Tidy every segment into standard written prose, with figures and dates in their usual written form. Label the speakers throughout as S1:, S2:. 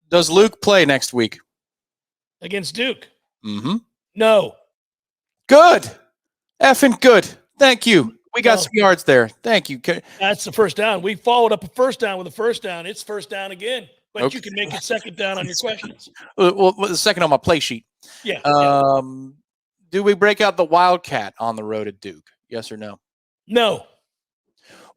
S1: Does Luke play next week?
S2: Against Duke?
S1: Mm-hmm.
S2: No.
S1: Good. Effing good. Thank you. We got some yards there. Thank you.
S2: That's the first down. We followed up a first down with a first down. It's first down again. But
S1: Okay.
S2: You can make it second down on your questions.
S1: Well, the second on my play sheet.
S2: Yeah.
S1: Do we break out the Wildcat on the road at Duke? Yes or no?
S2: No.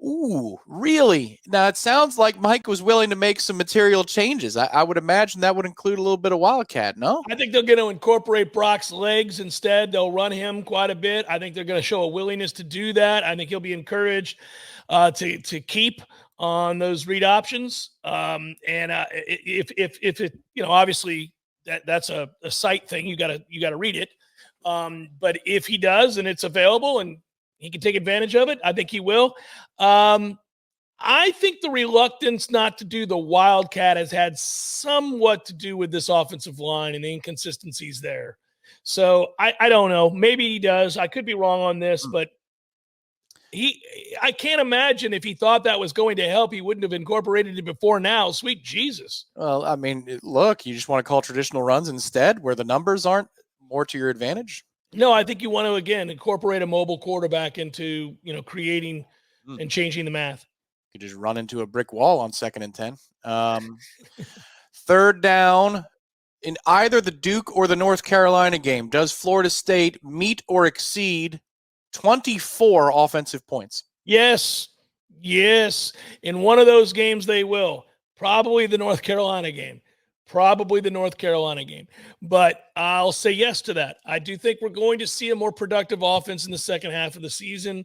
S1: Ooh, really? Now, it sounds like Mike was willing to make some material changes. I would imagine that would include a little bit of Wildcat, no?
S2: I think they're going to incorporate Brock's legs instead. They'll run him quite a bit. I think they're going to show a willingness to do that. I think he'll be encouraged to keep on those read options. If it, obviously that's a sight thing. You got to read it. But if he does and it's available and he can take advantage of it, I think he will. I think the reluctance not to do the Wildcat has had somewhat to do with this offensive line and the inconsistencies there. So I don't know. Maybe he does. I could be wrong on this, but I can't imagine if he thought that was going to help, he wouldn't have incorporated it before now. Sweet Jesus.
S1: Well, I mean, look, you just want to call traditional runs instead where the numbers aren't more to your advantage?
S2: No, I think you want to, again, incorporate a mobile quarterback into, creating and changing the math.
S1: You just run into a brick wall on 2nd and 10. Third down in either the Duke or the North Carolina game. Does Florida State meet or exceed 24 offensive points?
S2: Yes. In one of those games, they will. Probably the North Carolina game. But I'll say yes to that. I do think we're going to see a more productive offense in the second half of the season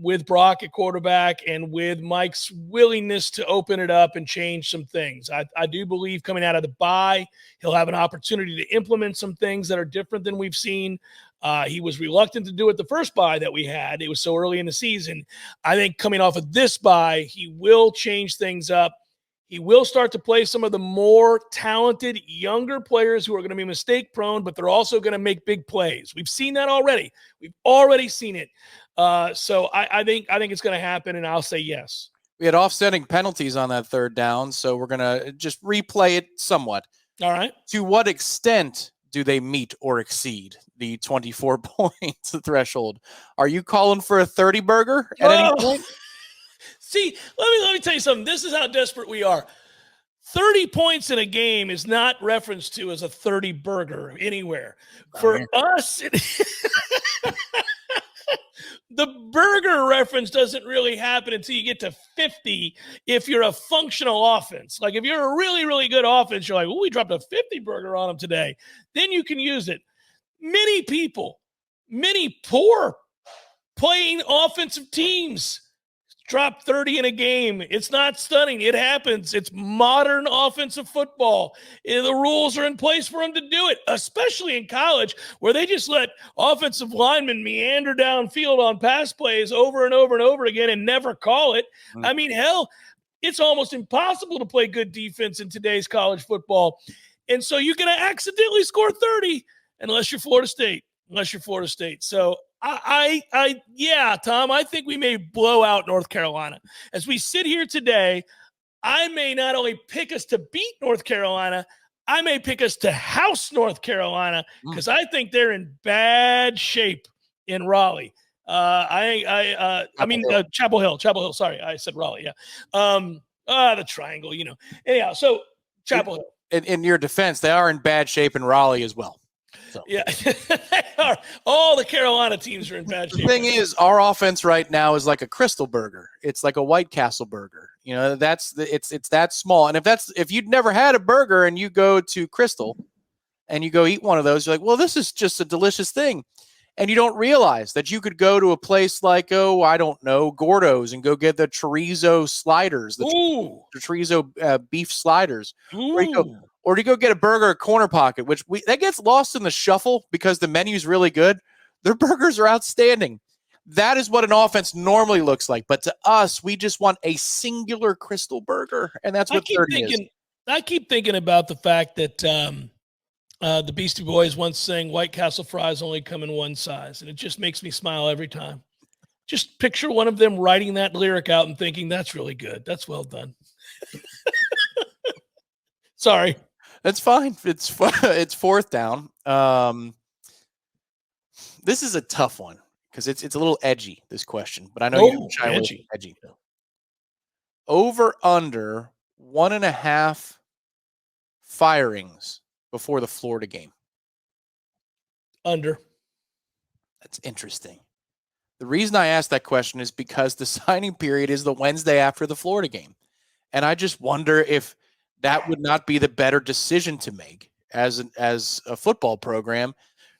S2: with Brock at quarterback and with Mike's willingness to open it up and change some things. I do believe coming out of the bye, he'll have an opportunity to implement some things that are different than we've seen. He was reluctant to do it the first bye that we had. It was so early in the season. I think coming off of this bye, he will change things up. He will start to play some of the more talented younger players who are going to be mistake prone, but they're also going to make big plays. We've seen that already. We've already seen it. So I think it's going to happen, and I'll say yes.
S1: We had offsetting penalties on that third down, so we're going to just replay it somewhat.
S2: All right.
S1: To what extent do they meet or exceed the 24 points threshold? Are you calling for a 30 burger at any point?
S2: See, let me tell you something. This is how desperate we are. 30 points in a game is not referenced to as a 30 burger anywhere. For us, the burger reference doesn't really happen until you get to 50 if you're a functional offense. Like if you're a really, really good offense, you're like, oh, we dropped a 50 burger on them today. Then you can use it. Many poor playing offensive teams drop 30 in a game. It's not stunning. It happens. It's modern offensive football. The rules are in place for them to do it, especially in college where they just let offensive linemen meander downfield on pass plays over and over and over again and never call it. I mean, hell, it's almost impossible to play good defense in today's college football. And so you're going to accidentally score 30 unless you're Florida State. So yeah, Tom, I think we may blow out North Carolina. As we sit here today, I may not only pick us to beat North Carolina, I may pick us to house North Carolina because I think they're in bad shape in Raleigh. Chapel Hill. Sorry, I said Raleigh. Yeah. The triangle, Anyhow, so Chapel Hill.
S1: In your defense, they are in bad shape in Raleigh as well. So.
S2: Yeah, all the Carolina teams are in bad shape.
S1: The thing is, our offense right now is like a Crystal burger. It's like a White Castle burger. It's that small. And if you'd never had a burger and you go to Crystal and you go eat one of those, you're like, well, this is just a delicious thing. And you don't realize that you could go to a place like, Gordo's and go get the chorizo sliders, the chorizo beef sliders. Or do you go get a burger at Corner Pocket, which that gets lost in the shuffle because the menu's really good. Their burgers are outstanding. That is what an offense normally looks like. But to us, we just want a singular Crystal burger, and that's what 30 is.
S2: I keep thinking about the fact that the Beastie Boys once sang White Castle fries only come in one size, and it just makes me smile every time. Just picture one of them writing that lyric out and thinking, that's really good. That's well done. Sorry.
S1: That's fine. It's fourth down. This is a tough one because it's a little edgy, this question, but I know you're shy away from edgy. Over under 1.5 firings before the Florida game.
S2: Under.
S1: That's interesting. The reason I asked that question is because the signing period is the Wednesday after the Florida game. And I just wonder if that would not be the better decision to make as a football program,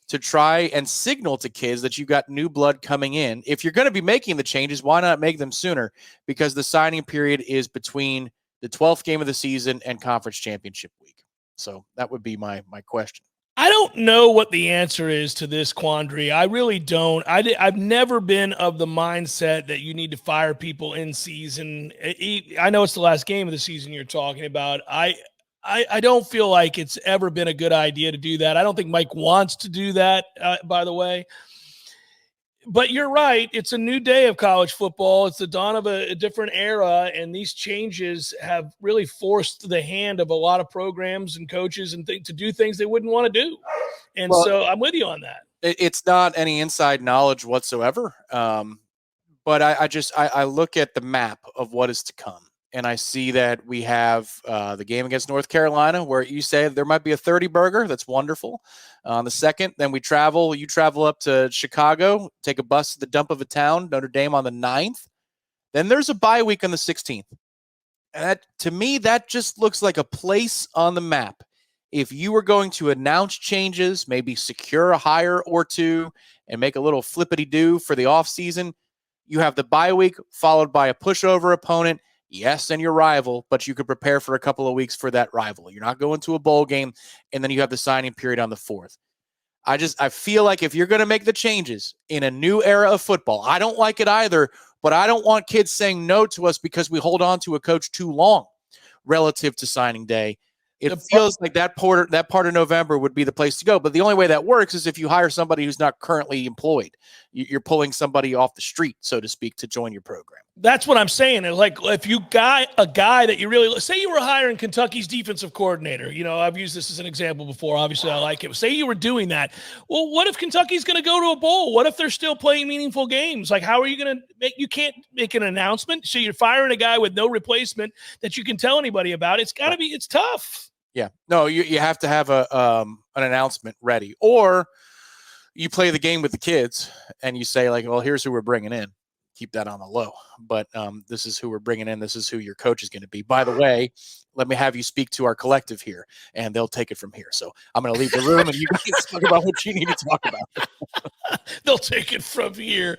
S1: to try and signal to kids that you've got new blood coming in. If you're going to be making the changes, why not make them sooner? Because the signing period is between the 12th game of the season and conference championship week. So that would be my question.
S2: I don't know what the answer is to this quandary. I really don't. I've never been of the mindset that you need to fire people in season. I know it's the last game of the season you're talking about. I don't feel like it's ever been a good idea to do that. I don't think Mike wants to do that, by the way. But you're right. It's a new day of college football. It's the dawn of a different era, and these changes have really forced the hand of a lot of programs and coaches and to do things they wouldn't want to do. And so I'm with you on that.
S1: It's not any inside knowledge whatsoever. But I look at the map of what is to come. And I see that we have the game against North Carolina, where you say there might be a 30 burger. That's wonderful. On the second, then you travel up to Chicago, take a bus to the dump of a town, Notre Dame on the 9th. Then there's a bye week on the 16th. And to me, that just looks like a place on the map. If you were going to announce changes, maybe secure a hire or two, and make a little flippity-do for the offseason, you have the bye week followed by a pushover opponent. Yes, and your rival, but you could prepare for a couple of weeks for that rival. You're not going to a bowl game, and then you have the signing period on the 4th. I feel like if you're going to make the changes in a new era of football, I don't like it either, but I don't want kids saying no to us because we hold on to a coach too long relative to signing day. It feels like that part of November would be the place to go. But the only way that works is if you hire somebody who's not currently employed. You're pulling somebody off the street, so to speak, to join your program.
S2: That's what I'm saying. Like, if you got a guy that you really – say you were hiring Kentucky's defensive coordinator. You know, I've used this as an example before. Obviously, I like him. Say you were doing that. Well, what if Kentucky's going to go to a bowl? What if they're still playing meaningful games? Like, how are you going to make – you can't make an announcement. So you're firing a guy with no replacement that you can tell anybody about. It's got to be – it's tough.
S1: Yeah. No, you have to have an announcement ready. Or you play the game with the kids and you say, like, well, here's who we're bringing in. Keep that on the low. But this is who we're bringing in. This is who your coach is going to be. By the way, let me have you speak to our collective here, and they'll take it from here. So I'm going to leave the room, and you guys talk about what you need to talk about.
S2: They'll take it from here.